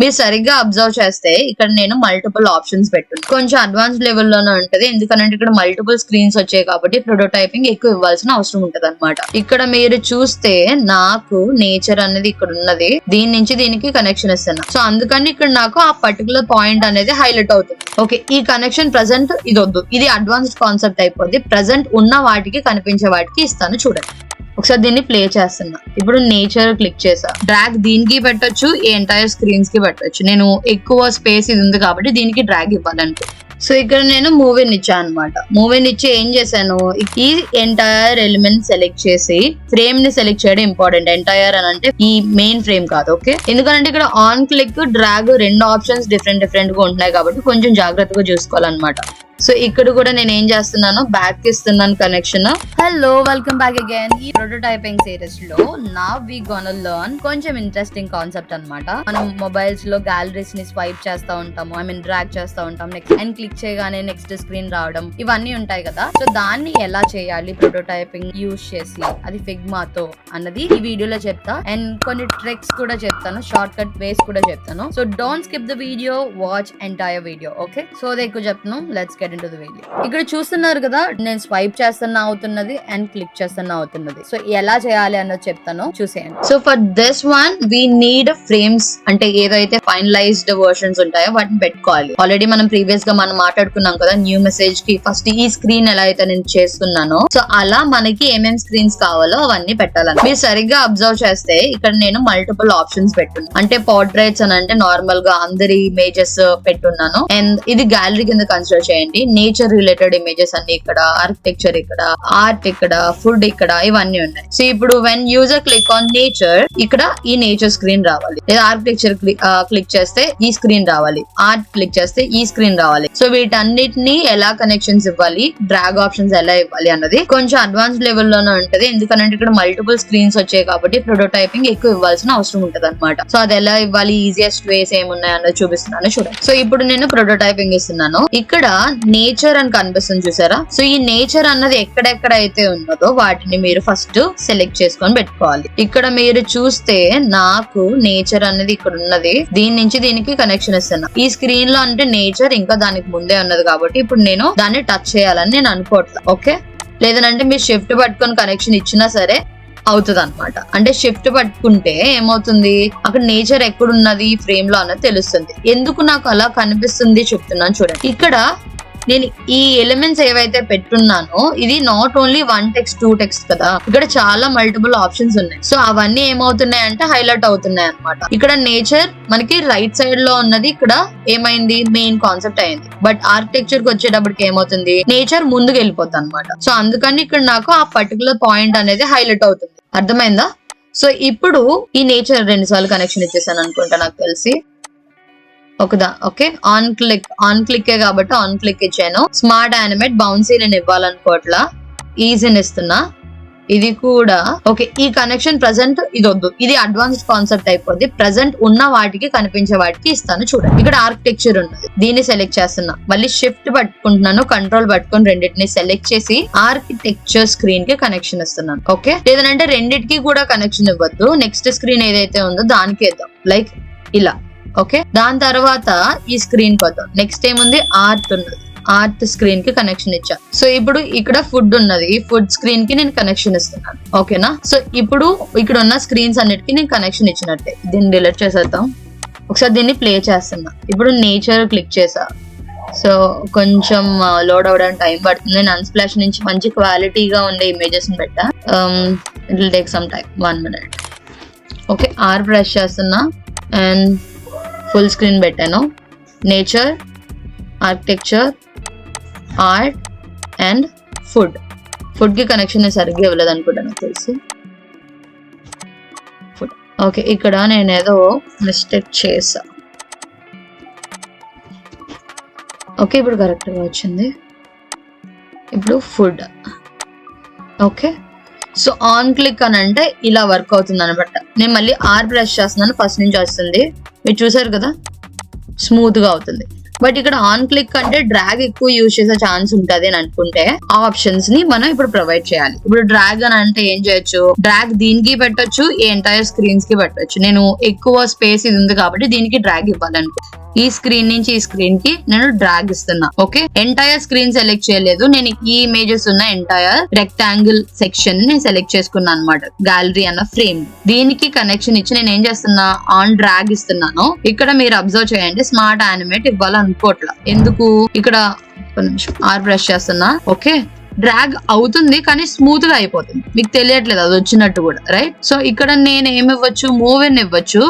మీరు సరిగ్గా అబ్జర్వ్ చేస్తే ఇక్కడ నేను మల్టిపుల్ ఆప్షన్స్ పెట్టున్నాను. కొంచెం అడ్వాన్స్ లెవెల్లోనే ఉంటది, ఎందుకంటే ఇక్కడ మల్టిపుల్ స్క్రీన్స్ వచ్చాయి కాబట్టి ప్రోటోటైపింగ్ ఎక్కువ ఇవ్వాల్సిన అవసరం ఉంటది అనమాట. ఇక్కడ మీరు చూస్తే నాకు నేచర్ అనేది ఇక్కడ ఉన్నది, దీని నుంచి దీనికి కనెక్షన్ ఇస్తున్నా. సో అందుకని ఇక్కడ నాకు ఆ పర్టికులర్ పాయింట్ అనేది హైలైట్ అవుతుంది. ఓకే, ఈ కనెక్షన్ ప్రెసెంట్ ఇది వద్దు, ఇది అడ్వాన్స్డ్ కాన్సెప్ట్ అయిపోద్ది. ప్రెసెంట్ ఉన్న వాటికి కనిపించే వాటికి ఇస్తాను చూడండి. ఒకసారి దీన్ని ప్లే చేస్తున్నా. ఇప్పుడు నేచర్ క్లిక్ చేసా, డ్రాగ్ దీనికి పెట్టొచ్చు, ఈ ఎంటైర్ స్క్రీన్స్ కి పెట్టొచ్చు. నేను ఎక్కువ స్పేస్ ఇది ఉంది కాబట్టి దీనికి డ్రాగ్ ఇవ్వాలంటే. సో ఇక్కడ నేను మూవీని ఇచ్చాను అనమాట. మూవీని ఇచ్చి ఏం చేశాను, ఈ ఎంటైర్ ఎలిమెంట్ సెలెక్ట్ చేసి ఫ్రేమ్ ని సెలెక్ట్ చేయడం ఇంపార్టెంట్. ఎంటైర్ అని అంటే ఈ మెయిన్ ఫ్రేమ్ కాదు. ఓకే, ఎందుకంటే ఇక్కడ ఆన్ క్లిక్ డ్రాగ్ రెండు ఆప్షన్స్ డిఫరెంట్ గా ఉంటున్నాయి కాబట్టి కొంచెం జాగ్రత్తగా చూసుకోవాలన్నమాట. సో ఇక్కడ కూడా నేను ఏం చేస్తున్నాను, బ్యాక్ ఇస్తున్నాను connection. Hello, welcome back again. ఈ ప్రోటోటైపింగ్ సిరీస్ లో నా వి గోనా లెర్న్ కొంచెం ఇంట్రెస్టింగ్ కాన్సెప్ట్ అన్నమాట. మనం మొబైల్స్ లో గ్యాలరీస్ ని స్వైప్ చేస్తా ఉంటాము, ఐ మీన్ డ్రాగ్ చేస్తా ఉంటాం. నెక్స్ట్ అండ్ క్లిక్ చేయగానే నెక్స్ట్ స్క్రీన్ రావడం, ఇవన్నీ ఉంటాయి కదా. సో దాన్ని ఎలా చేయాలి ప్రోటోటైపింగ్ యూజ్ చేసి, అది ఫిగ్మాతో అన్నది ఈ వీడియోలో చెప్తా. అండ్ కొన్ని ట్రిక్స్ కూడా చెప్తాను, షార్ట్ కట్ వేస్ కూడా చెప్తాను. So don't skip the video, watch entire video. Okay, so ఎక్కువ చెప్తాను, let's get into the video. ఇక్కడ చూస్తున్నారు కదా, నేను స్వైప్ చేస్తున్నా అవుతున్నది అండ్ క్లిక్ చేస్తున్నా అవుతున్నది. సో ఎలా చేయాలి అన్నది చెప్తాను, చూసేయండి. So for this one we need frames, అంటే ఏదైతే ఫైనలైజ్డ్ వర్షన్స్ ఉంటాయో వాటిని పెట్టుకోవాలి. ఆల్రెడీ మనం ప్రీవియస్ గా మనం మాట్లాడుకున్నాం కదా, న్యూ మెసేజ్ కి ఫస్ట్ ఈ స్క్రీన్ ఎలా అయితే నేను చేస్తున్నానో, సో అలా మనకి ఏమేం స్క్రీన్స్ కావాలో అవన్నీ పెట్టాలని. మీరు సరిగ్గా అబ్జర్వ్ చేస్తే ఇక్కడ నేను మల్టిపుల్ ఆప్షన్స్ పెట్టున్నాను. అంటే పోర్ట్రేట్స్ అని అంటే నార్మల్ గా అందరి ఇమేజెస్ పెట్టున్నాను. అండ్ ఇది గ్యాలరీ కింద కన్సిడర్ చేయండి. నేచర్ రిలేటెడ్ ఇమేజెస్ అన్ని ఇక్కడ, ఆర్కిటెక్చర్ ఇక్కడ, ఆర్ట్ ఇక్కడ, ఫుడ్ ఇక్కడ, ఇవన్నీ ఉన్నాయి. సో ఇప్పుడు when user click on nature, ఇక్కడ ఈ నేచర్ స్క్రీన్ రావాలి. లేదా ఆర్కిటెక్చర్ క్లిక్ చేస్తే ఈ స్క్రీన్ రావాలి, ఆర్ట్ క్లిక్ చేస్తే ఈ స్క్రీన్ రావాలి. సో వీటన్నిటిని ఎలా కనెక్షన్స్ ఇవ్వాలి, డ్రాగ్ ఆప్షన్స్ ఎలా ఇవ్వాలి అన్నది కొంచెం అడ్వాన్స్ లెవెల్ లోనే ఉంటది, ఎందుకంటే ఇక్కడ మల్టిపుల్ స్క్రీన్స్ వచ్చాయి కాబట్టి ప్రోటోటైపింగ్ ఎక్కువ ఇవ్వాల్సిన అవసరం ఉంటది అనమాట. సో అది ఎలా ఇవ్వాలి, ఈజియెస్ట్ వేస్ ఏమున్నాయి అన్నది చూపిస్తున్నాను చూడండి. సో ఇప్పుడు నేను ప్రోటోటైపింగ్ ఇస్తున్నాను. ఇక్కడ నేచర్ అని కనిపిస్తుంది చూసారా. సో ఈ నేచర్ అన్నది ఎక్కడెక్కడైతే ఉన్నదో వాటిని మీరు ఫస్ట్ సెలెక్ట్ చేసుకొని పెట్టుకోవాలి. ఇక్కడ మీరు చూస్తే నాకు నేచర్ అనేది ఇక్కడ ఉన్నది, దీని నుంచి దీనికి కనెక్షన్ ఇస్తున్నా. ఈ స్క్రీన్ లో అంటే నేచర్ ఇంకా దానికి ముందే ఉన్నది కాబట్టి ఇప్పుడు నేను దాన్ని టచ్ చేయాలని నేను అనుకోవట్లా. ఓకే, లేదంటే మీరు షిఫ్ట్ పట్టుకొని కనెక్షన్ ఇచ్చినా సరే అవుతుంది అనమాట. అంటే షిఫ్ట్ పట్టుకుంటే ఏమవుతుంది, అక్కడ నేచర్ ఎక్కడున్నది ఫ్రేమ్ లో అన్నది తెలుస్తుంది. ఎందుకు నాకు అలా కనిపిస్తుంది చెప్తున్నాను చూడండి. ఇక్కడ నేను ఈ ఎలిమెంట్స్ ఏవైతే పెట్టున్నానో ఇది నాట్ ఓన్లీ 1 టెక్స్ట్ 2 టెక్స్ట్ కదా, ఇక్కడ చాలా మల్టిపుల్ ఆప్షన్స్ ఉన్నాయి. సో అవన్నీ ఏమవుతున్నాయి అంటే హైలైట్ అవుతున్నాయి అనమాట. ఇక్కడ నేచర్ మనకి రైట్ సైడ్ లో ఉన్నది ఇక్కడ ఏమైంది, మెయిన్ కాన్సెప్ట్ అయింది. బట్ ఆర్కిటెక్చర్ కి వచ్చేటప్పటికి ఏమవుతుంది, నేచర్ ముందుకు వెళ్ళిపోతుంది అనమాట. సో అందుకని ఇక్కడ నాకు ఆ పర్టికులర్ పాయింట్ అనేది హైలైట్ అవుతుంది. అర్థమైందా? సో ఇప్పుడు ఈ నేచర్ 2 సార్లు కనెక్షన్ ఇచ్చేసాను అనుకుంటా నాకు తెలిసి. ఓకే, ఆన్ క్లిక్ కాబట్టి ఆన్ క్లిక్ ఇచ్చాను. స్మార్ట్ యానిమేట్ బౌన్సీ నేను ఇవ్వాలనుకోవట్లా, ఈజీని ఇస్తున్నా. ఇది కూడా ఓకే. ఈ కనెక్షన్ ప్రెసెంట్ ఇది వద్దు, ఇది అడ్వాన్స్డ్ కాన్సెప్ట్ అయిపోద్ది. ప్రెసెంట్ ఉన్న వాటికి కనిపించే వాటికి ఇస్తాను చూడండి. ఇక్కడ ఆర్కిటెక్చర్ ఉన్నది, దీన్ని సెలెక్ట్ చేస్తున్నా. మళ్ళీ షిఫ్ట్ పట్టుకుంటున్నాను, కంట్రోల్ పట్టుకొని రెండింటిని సెలెక్ట్ చేసి ఆర్కిటెక్చర్ స్క్రీన్ కి కనెక్షన్ ఇస్తున్నాను. ఓకే, లేదంటే రెండింటికి కూడా కనెక్షన్ ఇవ్వద్దు, నెక్స్ట్ స్క్రీన్ ఏదైతే ఉందో దానికి ఇద్దాం, లైక్ ఇలా. ఓకే, దాని తర్వాత ఈ స్క్రీన్ కి వద్దాం. నెక్స్ట్ ఏముంది, ఆర్ట్ ఉన్నది, ఆర్ట్ స్క్రీన్ కి కనెక్షన్ ఇచ్చా. సో ఇప్పుడు ఇక్కడ ఫుడ్ ఉన్నది, ఈ ఫుడ్ స్క్రీన్ కి నేను కనెక్షన్ ఇస్తున్నాను. ఓకేనా? సో ఇప్పుడు ఇక్కడ ఉన్న స్క్రీన్స్ అన్నిటికీ నేను కనెక్షన్ ఇచ్చినట్టే. దీన్ని డిలీట్ చేసేద్దాం. ఒకసారి దీన్ని ప్లే చేస్తున్నా. ఇప్పుడు నేచర్ క్లిక్ చేసా. సో కొంచెం లోడ్ అవ్వడానికి టైం పడుతుంది. నేను అన్స్ప్లాష్ నుంచి మంచి క్వాలిటీగా ఉండే ఇమేజెస్ ని పెట్టా. It will take some time, 1 minute. Okay, are press చేస్తున్నా అండ్ ఫుల్ స్క్రీన్ పెట్టాను. Nature, architecture, art and food కి కనెక్షన్ సరిగ్గా ఇవ్వలేదు అనుకుంటా నాకు తెలిసి. ఫుడ్ ఓకే, ఇక్కడ నేను ఏదో మిస్టేక్ చేసా. ఓకే, ఇప్పుడు కరెక్ట్గా వచ్చింది. ఇప్పుడు food. Okay, so on click అని అంటే ఇలా వర్క్ అవుతుంది అనమాట. నేను మళ్ళీ ఆర్ ప్రెస్ చేస్తున్నాను, ఫస్ట్ నుంచి వస్తుంది, మీరు చూసారు కదా, స్మూత్ గా అవుతుంది. బట్ ఇక్కడ ఆన్ క్లిక్ అంటే డ్రాగ్ ఎక్కువ యూజ్ చేసే ఛాన్స్ ఉంటది అని అనుకుంటే ఆ ఆప్షన్స్ ని మనం ఇప్పుడు ప్రొవైడ్ చేయాలి. ఇప్పుడు డ్రాగ్ అని అంటే ఏం చేయొచ్చు, డ్రాగ్ దీనికి పెట్టొచ్చు, ఈ ఎంటైర్ స్క్రీన్స్ కి పెట్టొచ్చు. నేను ఎక్కువ స్పేస్ ఇది ఉంది కాబట్టి దీనికి డ్రాగ్ ఇవ్వాలనుకో, ఈ స్క్రీన్ నుంచి ఈ స్క్రీన్ కి నేను డ్రాగ్ ఇస్తున్నా. ఓకే, ఎంటైర్ స్క్రీన్ సెలెక్ట్ చేయలేదు, నేను ఈ ఇమేజెస్ ఉన్న ఎంటైర్ రెక్టాంగిల్ సెక్షన్ ని సెలెక్ట్ చేసుకున్నాను అనమాట, గ్యాలరీ అన్న ఫ్రేమ్. దీనికి కనెక్షన్ ఇచ్చి నేను ఏం చేస్తున్నా, ఆన్ డ్రాగ్ ఇస్తున్నాను. ఇక్కడ మీరు అబ్జర్వ్ చేయండి, స్మార్ట్ యానిమేట్ ఇవ్వాలనుకోవట్లా. ఎందుకు, ఇక్కడ ఆర్ ప్రెస్ చేస్తున్నా. ఓకే, డ్రాగ్ అవుతుంది కానీ స్మూత్ గా అయిపోతుంది, మీకు తెలియట్లేదు అది వచ్చినట్టు కూడా, రైట్? సో ఇక్కడ నేను ఏమి ఇవ్వచ్చు, మూవ్ ఇన్ ఇవ్వచ్చు.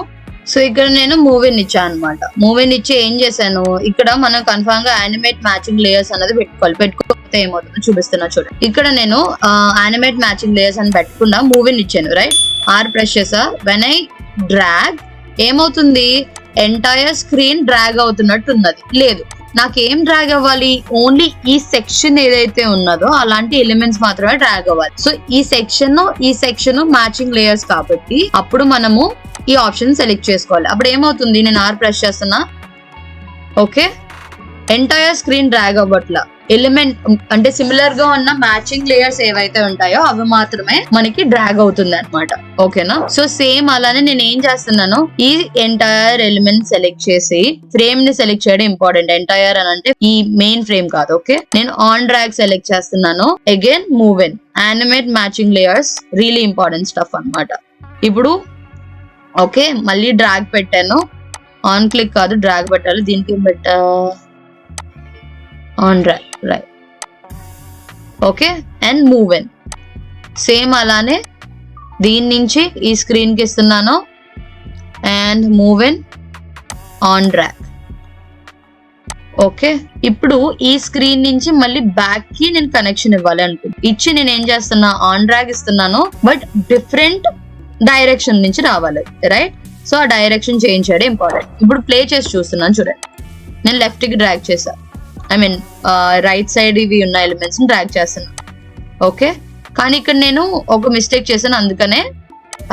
సో ఇక్కడ నేను మూవ్ ఇన్ ఇచ్చాను అనమాట. మూవ్ ఇన్ ఇచ్చి ఏం చేశాను, ఇక్కడ మనం కన్ఫర్మ్ గా యానిమేట్ మ్యాచింగ్ లేయర్స్ అనేది పెట్టుకోవాలి. పెట్టుకోకపోతే ఏమవుతుందో చూపిస్తున్నా చూడండి. ఇక్కడ నేను యానిమేట్ మ్యాచింగ్ లేయర్స్ అని పెట్టుకున్నా, మూవ్ ఇన్ ఇచ్చాను, రైట్? ఆర్ ప్రెస్ చేసా. వెన్ ఐ డ్రాగ్ ఏమవుతుంది, ఎంటైర్ స్క్రీన్ డ్రాగ్ అవుతున్నట్టు ఉన్నది. లేదు, నాకేం డ్రాగ్ అవ్వాలి, ఓన్లీ ఈ సెక్షన్ ఏదైతే ఉన్నదో అలాంటి ఎలిమెంట్స్ మాత్రమే డ్రాగ్ అవ్వాలి. సో ఈ సెక్షన్ మ్యాచింగ్ లేయర్స్ కాబట్టి అప్పుడు మనము ఈ ఆప్షన్ సెలెక్ట్ చేసుకోవాలి. అప్పుడు ఏమవుతుంది, నేను ఆర్ ప్రెస్ చేస్తున్నా. ఓకే, ఎంటైర్ స్క్రీన్ డ్రాగ్ అవ్వట్లా, ఎలిమెంట్ అంటే సిమిలర్ గా ఉన్న మ్యాచింగ్ లేయర్స్ ఏవైతే ఉంటాయో అవి మాత్రమే మనకి డ్రాగ్ అవుతుంది అనమాట. ఓకేనా? సో సేమ్ అలానే నేను ఏం చేస్తున్నాను, ఈ ఎంటైర్ ఎలిమెంట్ సెలెక్ట్ చేసి ఫ్రేమ్ ని సెలెక్ట్ చేయడం ఇంపార్టెంట్. ఎంటైర్ అని అంటే ఈ మెయిన్ ఫ్రేమ్ కాదు. ఓకే, నేను ఆన్ డ్రాగ్ సెలెక్ట్ చేస్తున్నాను. Again move in, animate matching layers, really important stuff అనమాట. ఇప్పుడు ఓకే, మళ్ళీ డ్రాగ్ పెట్టాను. ఆన్ క్లిక్ కాదు, డ్రాగ్ పెట్టాలి. దీనికి పెట్టా on drag, right? Okay, and move in. Same అలానే దీని నుంచి ఈ స్క్రీన్ కి ఇస్తున్నాను and move in, on drag. Okay, ఇప్పుడు ఈ స్క్రీన్ నుంచి మళ్ళీ బ్యాక్ కి నేను కనెక్షన్ ఇవ్వాలి అనుకుంటున్నాను. ఇచ్చి నేను ఏం చేస్తున్నా, ఆన్ డ్రాగ్ ఇస్తున్నాను, బట్ డిఫరెంట్ డైరెక్షన్ నుంచి రావాలి, రైట్? సో ఆ డైరెక్షన్ చేంజ్ చేయడం ఇంపార్టెంట్. ఇప్పుడు ప్లే చేసి చూస్తున్నాను చూడండి. నేను లెఫ్ట్ కి డ్రాగ్ చేసా, ఐ మీన్ రైట్ సైడ్ ఇవి ఉన్న ఎలిమెంట్స్ ని డ్రాగ్ చేస్తున్నాను. ఓకే, కానీ ఇక్కడ నేను ఒక మిస్టేక్ చేశాను, అందుకనే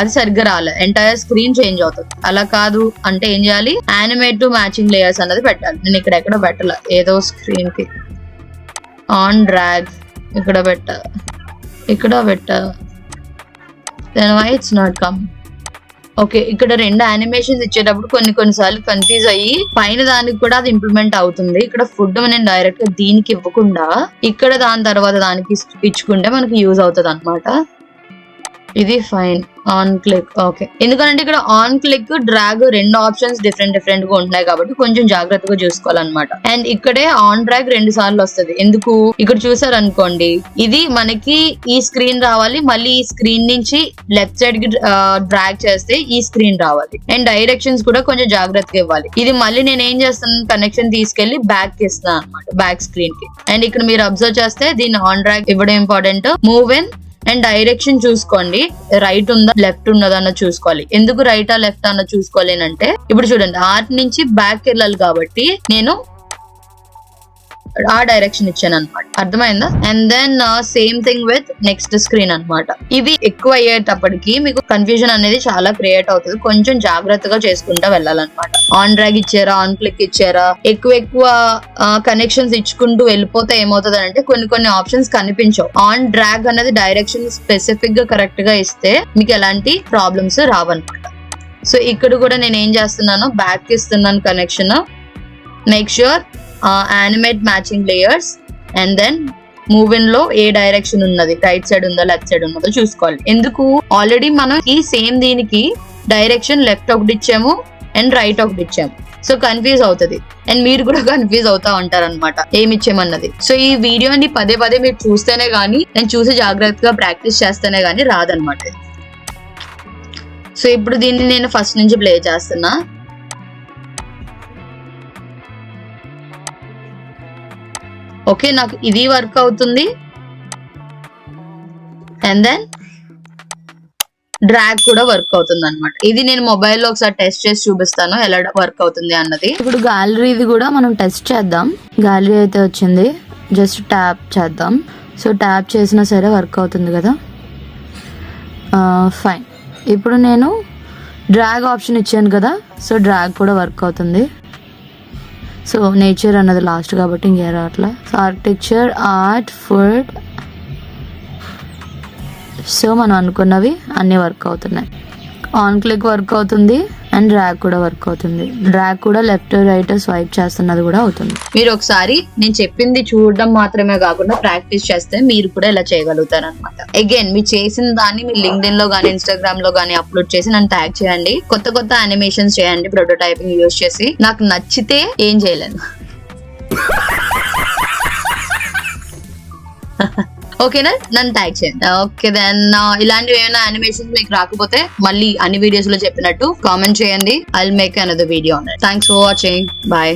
అది సరిగ్గా రాలేదు, ఎంటైర్ స్క్రీన్ చేంజ్ అవుతుంది. అలా కాదు అంటే ఏం చేయాలి, యానిమేట్ టు మ్యాచింగ్ లేయర్స్ అన్నది పెట్టాలి. నేను ఇక్కడ ఎక్కడ పెట్టాల, ఏదో స్క్రీన్ కి ఆన్ డ్రాగ్ ఇక్కడ పెట్టా. then why it's not come. Okay, ఇక్కడ రెండు యానిమేషన్స్ ఇచ్చేటప్పుడు కొన్నిసార్లు కన్ఫ్యూజ్ అయ్యి పైన దానికి కూడా అది ఇంప్లిమెంట్ అవుతుంది. ఇక్కడ ఫుడ్ నేను డైరెక్ట్ గా దీనికి ఇవ్వకుండా ఇక్కడ దాని తర్వాత దానికి ఇచ్చుకుంటే మనకి యూజ్ అవుతుంది అనమాట. ఇది ఫైన్, ఆన్ క్లిక్. ఓకే, ఎందుకంటే ఇక్కడ ఆన్ క్లిక్, డ్రాగ్ రెండు ఆప్షన్స్ డిఫరెంట్ గా ఉంటున్నాయి కాబట్టి కొంచెం జాగ్రత్తగా చూసుకోవాలన్నమాట. అండ్ ఇక్కడే ఆన్ డ్రాగ్ 2 సార్లు వస్తుంది. ఎందుకు, ఇక్కడ చూసారు అనుకోండి, ఇది మనకి ఈ స్క్రీన్ రావాలి, మళ్ళీ ఈ స్క్రీన్ నుంచి లెఫ్ట్ సైడ్ కి డ్రాగ్ చేస్తే ఈ స్క్రీన్ రావాలి. అండ్ డైరెక్షన్స్ కూడా కొంచెం జాగ్రత్తగా ఇవ్వాలి. ఇది మళ్ళీ నేను ఏం చేస్తాను, కనెక్షన్ తీసుకెళ్లి బ్యాక్ కి ఇస్తాను అనమాట, బ్యాక్ స్క్రీన్ కి. అండ్ ఇక్కడ మీరు అబ్జర్వ్ చేస్తే దీన్ని ఆన్ డ్రాగ్ ఇవ్వడం important. Move in and direction చూసుకోండి, రైట్ ఉందా లెఫ్ట్ ఉన్నదా అన్న చూసుకోవాలి. ఎందుకు రైటా లెఫ్ట్ అన్న చూసుకోవాలి అంటే, ఇప్పుడు చూడండి ఆర్ట్ నుంచి బ్యాక్ వెళ్ళాలి కాబట్టి నేను ఆ డైరెక్షన్ ఇచ్చాను అనమాట. అర్థమైందా? And then same thing with next screen అనమాట. ఇవి ఎక్కువ అయ్యేటప్పటికి మీకు కన్ఫ్యూజన్ అనేది చాలా క్రియేట్ అవుతుంది. కొంచెం జాగ్రత్తగా చేసుకుంటా వెళ్ళాలన్నమాట. ఆన్ డ్రాగ్ ఇచ్చారా, ఆన్ క్లిక్ ఇచ్చారా, ఎక్కువ కనెక్షన్స్ ఇచ్చుకుంటూ వెళ్ళిపోతే ఏమవుతుంది అంటే కొన్ని ఆప్షన్స్ కనిపించవు. ఆన్ డ్రాగ్ అనేది డైరెక్షన్ స్పెసిఫిక్ గా కరెక్ట్ గా ఇస్తే మీకు ఎలాంటి ప్రాబ్లమ్స్ రావన్నమాట. సో ఇక్కడ కూడా నేను ఏం చేస్తున్నాను, బ్యాక్ ఇస్తున్నాను connection. Make sure animate matching layers and then move in లో ఏ డైరెక్షన్ ఉన్నది, రైట్ సైడ్ ఉందో లెఫ్ట్ సైడ్ ఉన్నదో చూసుకోవాలి. ఎందుకు, ఆల్రెడీ మనం ఈ సేమ్ దీనికి డైరెక్షన్ లెఫ్ట్ ఒకటి ఇచ్చాము అండ్ రైట్ ఒకటి ఇచ్చాము. సో కన్ఫ్యూజ్ అవుతుంది అండ్ మీరు కూడా కన్ఫ్యూజ్ అవుతా ఉంటారు అనమాట ఏమి ఇచ్చామన్నది. సో ఈ వీడియోని పదే మీరు చూస్తేనే గానీ, నేను చూసి జాగ్రత్తగా ప్రాక్టీస్ చేస్తేనే గానీ రాదనమాట. సో ఇప్పుడు దీన్ని నేను ఫస్ట్ నుంచి ప్లే చేస్తున్నా. ఓకే, నాకు ఇది వర్క్ అవుతుంది అండ్ దెన్ డ్రాగ్ కూడా వర్క్ అవుతుంది అనమాట. ఇది నేను మొబైల్లో ఒకసారి టెస్ట్ చేసి చూపిస్తాను ఎలా వర్క్ అవుతుంది అన్నది. ఇప్పుడు గ్యాలరీది కూడా మనం టెస్ట్ చేద్దాం. గ్యాలరీ అయితే వచ్చింది, జస్ట్ ట్యాప్ చేద్దాం. సో ట్యాప్ చేసినా సరే వర్క్ అవుతుంది కదా, ఫైన్. ఇప్పుడు నేను డ్రాగ్ ఆప్షన్ ఇచ్చాను కదా, సో డ్రాగ్ కూడా వర్క్ అవుతుంది. సో నేచర్ అన్నది లాస్ట్ కాబట్టి ఇంకేం రావట్లా. So architecture, art, food. So మనం అనుకున్నవి అన్ని వర్క్ అవుతున్నాయి. ఆన్ క్లిక్ వర్క్ అవుతుంది అండ్ డ్రాగ్ కూడా వర్క్ అవుతుంది. డ్రాగ్ కూడా లెఫ్ట్ రైట్ స్వైప్ చేస్తున్నది కూడా అవుతుంది. మీరు ఒకసారి నేను చెప్పింది చూడడం మాత్రమే కాకుండా ప్రాక్టీస్ చేస్తే మీరు కూడా ఇలా చేయగలుగుతారు అనమాట. అగైన్ మీరు చేసిన దాన్ని మీరు లింక్డ్ఇన్ లో గానీ ఇన్స్టాగ్రామ్ లో గానీ అప్లోడ్ చేసి నన్ను ట్యాగ్ చేయండి. కొత్త కొత్త యానిమేషన్స్ చేయండి ప్రోటోటైపింగ్ యూజ్ చేసి. నాకు నచ్చితే ఏం చేయలేను. ఓకేనా, నన్ను ట్యాగ్ చేయండి. ఓకే దెన్ ఇలాంటివి ఏమైనా యానిమేషన్స్ మీకు రాకపోతే మళ్ళీ అన్ని వీడియోస్ లో చెప్పినట్టు కామెంట్ చేయండి. I will make another video on it. Thanks for watching. Bye.